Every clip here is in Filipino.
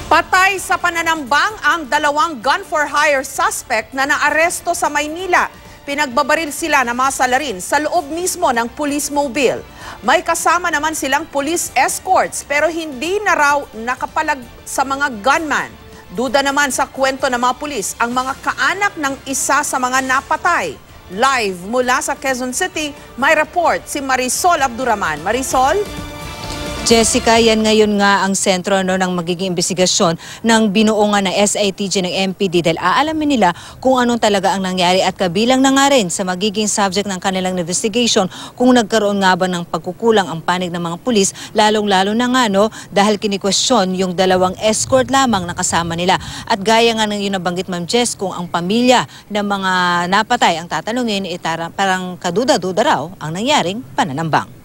Patay sa pananambang ang dalawang gun-for-hire suspect na naaresto sa Maynila. Pinagbabaril sila ng mga salarin sa loob mismo ng police mobile. May kasama naman silang police escorts pero hindi na raw nakapalag sa mga gunman. Duda naman sa kwento ng mga pulis ang mga kaanak ng isa sa mga napatay. Live mula sa Quezon City, may report si Marisol Abduraman. Marisol? Jessica, yan ngayon nga ang sentro ng magiging investigasyon ng binuungan na SITG ng MPD dahil aalamin nila kung anong talaga ang nangyari at kabilang na nga rin sa magiging subject ng kanilang investigation kung nagkaroon nga ba ng pagkukulang ang panig ng mga pulis, lalong-lalo na nga dahil kinikwestiyon yung dalawang escort lamang na kasama nila. At gaya nga ng yun nabanggit Ma'am Jess, kung ang pamilya ng mga napatay ang tatanungin, parang kaduda-duda raw ang nangyaring pananambang.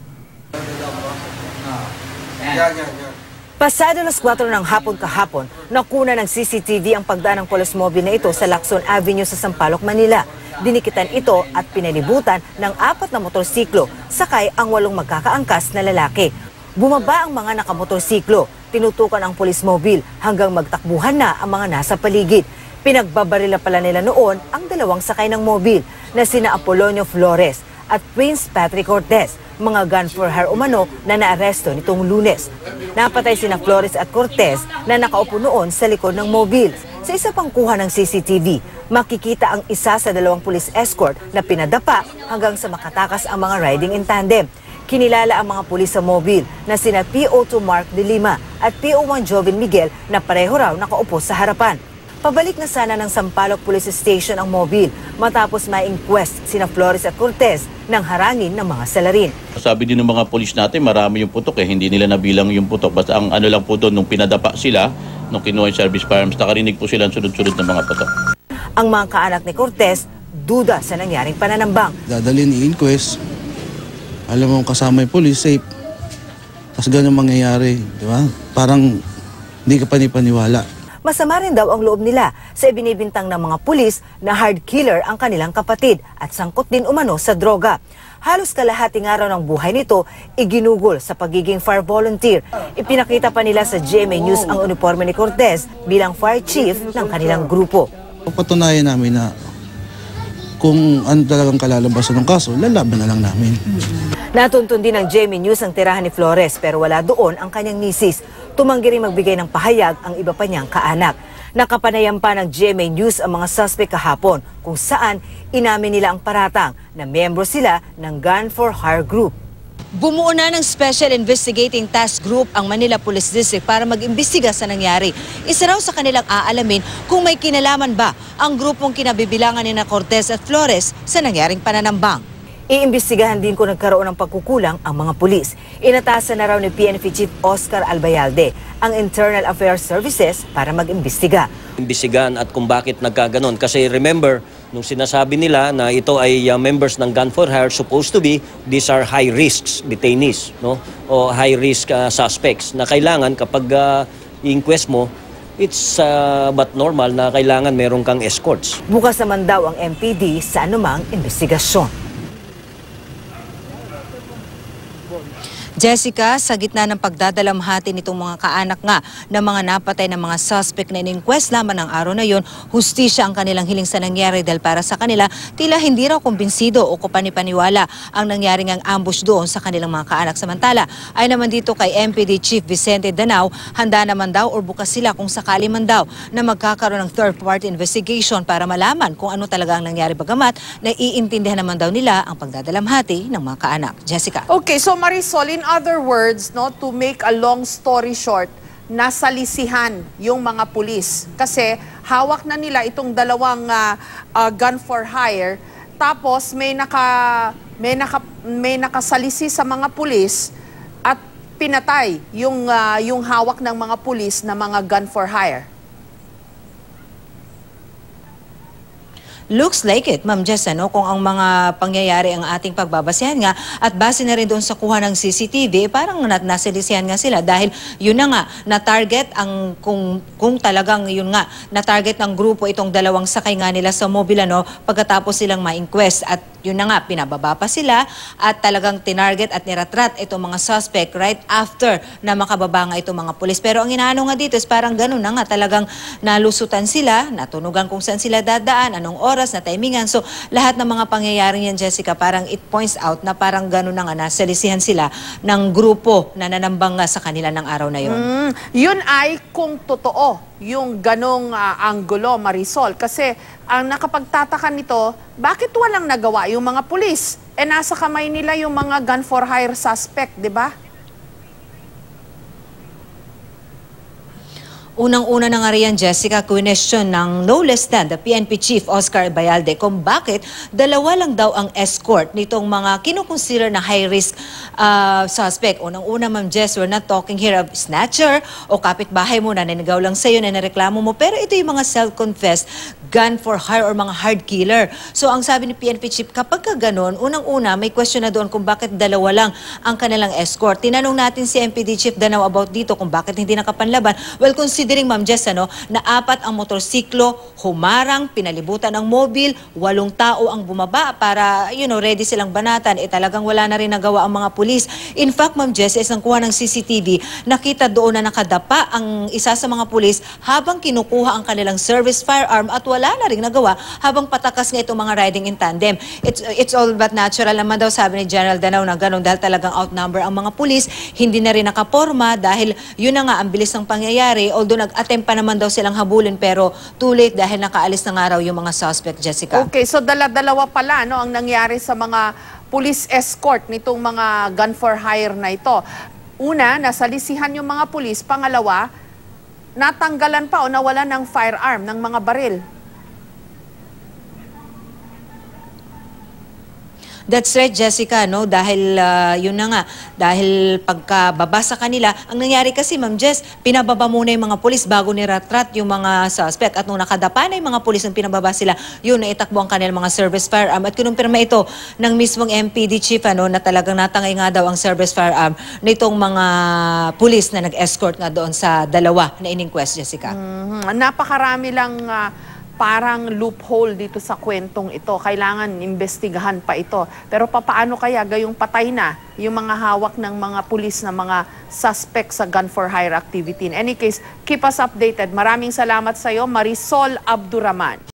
Pasado alas 4 ng hapon kahapon, nakuna ng CCTV ang pagdaan ng police mobile na ito sa Lacson Avenue sa Sampaloc, Manila. Dinikitan ito at pinalibutan ng 4 na motorsiklo, sakay ang 8 magkakaangkas na lalaki. Bumaba ang mga nakamotorsiklo, tinutukan ang police mobile hanggang magtakbuhan na ang mga nasa paligid. Pinagbabarila pala nila noon ang dalawang sakay ng mobile na sina Apolonio Flores at Prince Patrick Cortez, mga gun-for-hire umano na naaresto nitong Lunes. Napatay sina Flores at Cortez na nakaupo noon sa likod ng mobile. Sa isa pang kuha ng CCTV, makikita ang isa sa dalawang police escort na pinadapa hanggang sa makatakas ang mga riding in tandem. Kinilala ang mga pulis sa mobile na sina PO2 Mark de Lima at PO1 Joven Miguel na pareho raw nakaupo sa harapan. Pabalik na sana ng Sampaloc Police Station ang mobile matapos ma-inquest sina Flores at Cortez ng harangin ng mga salarin. Sabi din ng mga polis natin, marami yung putok hindi nila nabilang yung putok. Basta ang ano lang po doon, nung pinadapa sila, nung kinuha yung service firearms, nakarinig po sila ang sunod-sunod ng mga putok. Ang mga kaanak ni Cortez, duda sa nangyaring pananambang. Dadalhin i-inquest, alam mo kasama yung police, safe. Tapos ganun mangyayari, di ba? Parang hindi ka panipaniwala. Masama rin daw ang loob nila sa ibinibintang ng mga pulis na hard killer ang kanilang kapatid at sangkot din umano sa droga. Halos kalahating araw ng buhay nito iginugol sa pagiging fire volunteer. Ipinakita pa nila sa GMA News ang uniforme ni Cortez bilang fire chief ng kanilang grupo. Patunayan namin na kung ano talagang kalalabasan ng kaso, lalaban na lang namin. Natuntun din ng GMA News ang tirahan ni Flores pero wala doon ang kanyang misis. Tumanggi rin magbigay ng pahayag ang iba pa niyang kaanak. Nakapanayam pa ng GMA News ang mga suspect kahapon kung saan inamin nila ang paratang na miyembro sila ng gun-for-hire group. Bumuo na ng Special Investigating Task Group ang Manila Police District para mag-imbestiga sa nangyari. Isa raw sa kanilang aalamin kung may kinalaman ba ang grupong kinabibilangan ni Cortez at Flores sa nangyaring pananambang. Iimbestigahan din kung nagkaroon ng pagkukulang ang mga pulis. Inatasan na raw ni PNP Chief Oscar Albayalde ang Internal Affairs Services para mag-imbestiga. Imbestigahan at kung bakit nagkaganon. Kasi remember, nung sinasabi nila na ito ay members ng gun-for-hire, supposed to be, these are high-risk detainees, o high-risk suspects na kailangan kapag i-inquest mo, it's but normal na kailangan meron kang escorts. Bukas naman daw ang MPD sa anumang investigasyon. Jessica, sa gitna ng pagdadalamhati nitong mga kaanak nga ng mga napatay ng mga suspect na in-inquest lamang ng araw na yon, hustisya ang kanilang hiling sa nangyari dahil para sa kanila, tila hindi raw kumbinsido o kupanipaniwala ang nangyaring ang ambush doon sa kanilang mga kaanak. Samantala, ay naman dito kay MPD Chief Vicente Danao, handa naman daw o bukas sila kung sakali man daw na magkakaroon ng third-party investigation para malaman kung ano talaga ang nangyari bagamat na iintindihan naman daw nila ang pagdadalamhati ng mga kaanak. Jessica. Okay, so Marisol, in other words, to make a long story short, nasalisihan yung mga pulis. Kasi hawak na nila itong dalawang gun for hire, tapos may nakasalisi sa mga pulis at pinatay yung hawak ng mga pulis na mga gun for hire. Looks like it, Ma'am Jess, kung ang mga pangyayari ang ating pagbabasehan nga at base na rin doon sa kuha ng CCTV, parang nasilisihan nga sila dahil yun na nga, na-target ang, kung talagang yun nga, na-target ng grupo itong dalawang sakay nga nila sa mobile, pagkatapos silang ma-inquest at Yun na nga, pinababa pa sila at talagang tinarget at niratrat itong mga suspect right after na makababa nga itong mga pulis. Pero ang inaano nga dito is parang ganun na nga, talagang nalusutan sila, natunugan kung saan sila dadaan, anong oras, na timingan. So lahat ng mga pangyayaring yan, Jessica, parang it points out na parang ganun na nga, nasalisihan sila ng grupo na nanambang nga sa kanila ng araw na yun. Yun ay kung totoo yung ganong anggulo, Marisol. Kasi ang nakapagtataka nito, bakit walang nagawa yung mga pulis? Nasa kamay nila yung mga gun for hire suspect, di ba? Unang-una na nga riyan, Jessica, question ng no less than the PNP Chief Oscar Bayalde kung bakit dalawa lang daw ang escort nitong mga kinukonsider na high-risk suspect. Unang-una, Ma'am Jess, we're not talking here of snatcher o kapitbahay mo na nanagaw lang sa'yo na nareklamo mo, pero ito yung mga self-confessed gun for hire or mga hard killer. So ang sabi ni PNP Chief, kapag ka ganun, unang-una may question na doon kung bakit dalawa lang ang kanilang escort. Tinanong natin si MPD Chief Danao about dito kung bakit hindi nakapanlaban. Well, considering, Ma'am Jess, na 4 ang motorsiklo, humarang, pinalibutan ng mobil, 8 tao ang bumaba para, ready silang banatan, talagang wala na rin nagawa ang mga pulis. In fact, Ma'am Jess, isang kuha ng CCTV, nakita doon na nakadapa ang isa sa mga pulis habang kinukuha ang kanilang service firearm at wala na rin nagawa habang patakas nga itong mga riding in tandem. It's all but natural naman daw, sabi ni General Danao, na ganun dahil talagang outnumber ang mga pulis, hindi na rin nakaporma dahil yun na nga ang bilis ng pangyayari. Although nag-attempt pa naman daw silang habulin pero too late dahil nakaalis na nga raw yung mga suspect, Jessica. Okay, so dala-dalawa pala ang nangyari sa mga police escort nitong mga gun for hire na ito. Una, nasalisihan yung mga pulis. Pangalawa, natanggalan pa o nawalan ng firearm, ng mga baril. That's right, Jessica, no? Dahil yun na nga, dahil pagkababa sa kanila, ang nangyari kasi, Ma'am Jess, pinababa muna yung mga pulis bago niratrat yung mga suspect. At nung nakadapa na yung mga pulis nung pinababa sila, yun, naitakbo ang kanilang mga service firearm. At kinumpirma ito ng mismong MPD chief, na talagang natangay nga daw ang service firearm nitong mga pulis na nag-escort nga doon sa dalawa na in-inquest, Jessica. Napakarami lang parang loophole dito sa kwentong ito. Kailangan imbestigahan pa ito. Pero papaano kaya gayong patay na yung mga hawak ng mga pulis na mga suspect sa gun for hire activity? In any case, keep us updated. Maraming salamat sa iyo, Marisol Abduraman.